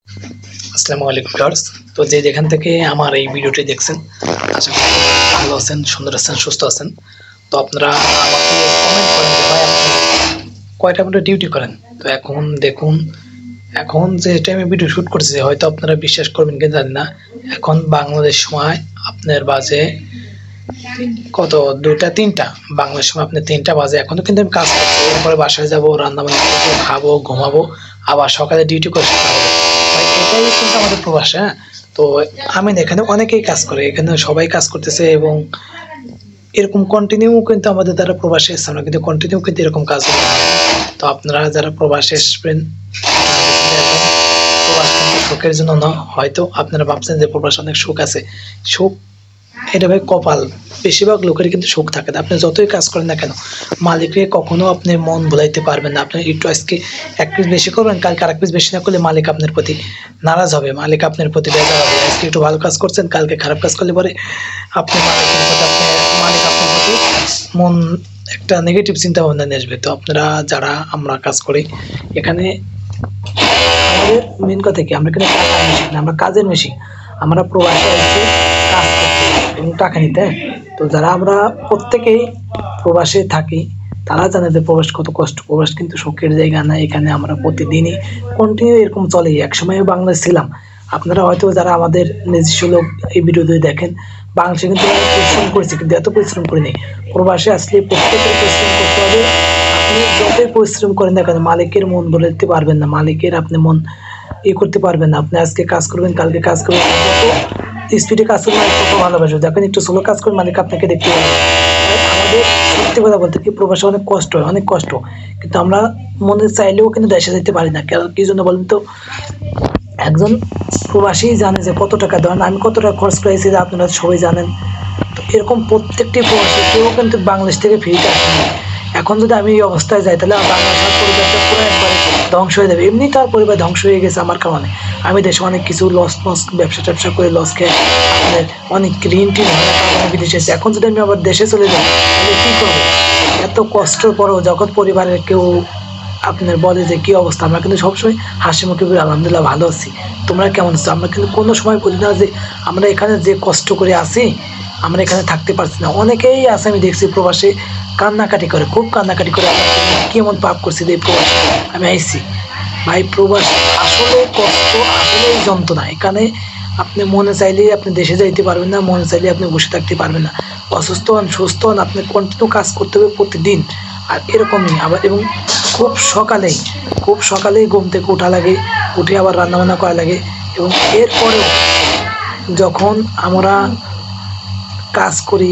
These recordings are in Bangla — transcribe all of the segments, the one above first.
আসসালামু আলাইকুম ভিউয়ার্স। তো যেখান থেকে আমার এই ভিডিওটি দেখছেন, আশা করি ভালো আছেন, সুন্দর আছেন, সুস্থ আছেন। তো আপনারা আমাকে কমেন্ট করেন যে ভাই আপনি কয়টা মিনিট ডিউটি করেন। তো এখন দেখুন, এখন যে টাইমে ভিডিও শুট করছি হয়তো আপনারা বিশ্বাস করবেন কিনা জানি না। এখন বাংলাদেশ সময় আপনার বাজে কত 2টা 3টা বাংলাদেশ সময় আপনার 3টা বাজে। এখনো কিন্তু আমি কাজ করছি, এরপরে বাসায় যাবো, রান্না বান্না করবো, খাবো, ঘুমাবো, আবার সকালে ডিউটি করে এটাই কিন্তু আমাদের প্রবাস। হ্যাঁ, তো আমি এখানে অনেকেই কাজ করে, এখানে সবাই কাজ করতেছে এবং এরকম কন্টিনিউ কিন্তু আমাদের দ্বারা প্রবাসে এসছে, আমরা কিন্তু কন্টিনিউ কিন্তু এরকম কাজ করি। তো আপনারা যারা প্রবাসে আসবেন, প্রবাস কিন্তু সুখের জন্য না। হয়তো আপনারা ভাবছেন যে প্রবাস অনেক সুখ আছে, সুখ এটা ভাই কপাল। বেশিরভাগ লোকের কিন্তু সুখ থাকে না। আপনি যতই কাজ করেন না কেন, মালিককে কখনো আপনি মন ভুলাইতে পারবেন না। আপনি একটু আজকে 1 পিস বেশি করবেন, কালকে আরেক পিস বেশি না করলে মালিক আপনার প্রতি নারাজ হবে, মালিক আপনার প্রতি বেজার হবে। আজকে একটু ভালো কাজ করছেন, কালকে খারাপ কাজ করলে পরে আপনি মালিক আপনার প্রতি মন একটা নেগেটিভ চিন্তা ভাবনা নিয়ে আসবে। তো আপনারা যারা আমরা কাজ করি এখানে, আমাদের মেন কথা কি, আমরা কিন্তু টাকার মেশিন না, আমরা কাজের মেশিন। আমরা প্রবাসে আসছি কাজ করতে এবং টাকা নিতে। তো যারা আমরা প্রত্যেকেই প্রবাসে থাকি তারা জানে যে প্রবাস কত কষ্ট। প্রবাস কিন্তু সুখের জায়গা না। এখানে আমরা প্রতিদিনই কন্টিনিউ এরকম চলে। একসময় বাংলাদেশ ছিলাম, আপনারা হয়তো যারা আমাদের নিজস্ব লোক এই ভিডিওতে দেখেন, বাংলাদেশে কিন্তু পরিশ্রম করেছি, কিন্তু এত পরিশ্রম করিনি। প্রবাসে আসলে প্রত্যেকের পরিশ্রম করতে হবে। আপনি যতই পরিশ্রম করেন না কেন, মালিকের মন বলতে পারবেন না, মালিকের আপনি মন করতে পারবেন না। আপনি আজকে কাজ করবেন, কালকে কাজ করবেন, স্পিডে কাজ করবেন, মালিক কত ভালোবাসবে। দেখেন একটু স্লো কাজ করবেন, মালিক আপনাকে দেখতে পারবে। আমাদের সত্যি কথা বলতে কি, প্রবাসে অনেক কষ্ট হয়, অনেক কষ্ট। কিন্তু আমরা মনে চাইলেও কিন্তু দেশে যেতে পারি না। কি জন্য বলেন তো? একজন প্রবাসী জানে যে কত টাকা দেওয়ান, আমি কত টাকা খরচ করেছি, আপনারা সবাই জানেন। তো এরকম প্রত্যেকটি প্রবাসী কেউ কিন্তু বাংলাদেশ থেকে ফ্রিতে আসেনি। এখন যদি আমি এই অবস্থায় যাই তাহলে বাংলাদেশের পরিবারটা পুরো একবারে ধ্বংস হয়ে যাবে। এমনি তার পরিবার ধ্বংস হয়ে গেছে আমার কারণে। আমি দেশে অনেক কিছু লস ব্যবসা ট্যাবসা করে লস খেয়ে আপনার অনেক ঋণ টিন হয়ে বিদেশে এসেছে। এখন যদি আমি আবার দেশে চলে যাই তাহলে কী করবো? এত কষ্টের পরেও যখন পরিবারের কেউ আপনার বলে যে কী অবস্থা, আমরা কিন্তু সবসময় হাসি মুখে বলি আলহামদুলিল্লাহ ভালো আছি, তোমরা কেমন আছো। আমরা কিন্তু কোনো সময় বলি না যে আমরা এখানে যে কষ্ট করে আছি আমরা এখানে থাকতে পারছি না। অনেকেই আছে আমি দেখছি প্রবাসে কান্নাকাটি করে, খুব কান্নাকাটি করে, কি এমন পাপ করছি যে প্রবাসে আমি আইছি। ভাই প্রবাস আসলে কষ্ট, আসলে যন্ত্রণা। এখানে আপনি মনে চাইলেই আপনি দেশে যাইতে পারবেন না, মনে চাইলে আপনি বসে থাকতে পারবেন না। অসুস্থ হন, সুস্থ হন, আপনি কন্টিনিউ কাজ করতে হবে প্রতিদিন। আর এরকমই আবার, এবং খুব সকালেই ঘুম থেকে ওঠা লাগে, উঠে আবার রান্নাবান্না করা লাগে। এবং এরপরেও যখন আমরা কাজ করি,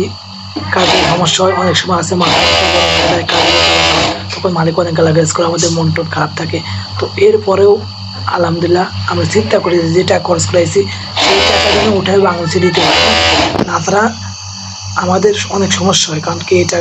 কাজের সমস্যা হয়, অনেক সময় আছে মাথা তখন মালিক অনেক গালাগাজ করে, আমাদের মন টন খারাপ থাকে। তো এরপরেও আলহামদুলিল্লাহ আমরা চিন্তা করি যে টাকা খরচ করাইছি সেই টাকা যেন উঠে বাংলাদেশে দিতে পারে। তাছাড়া আমাদের অনেক সমস্যা হয়, কারণ কি এটা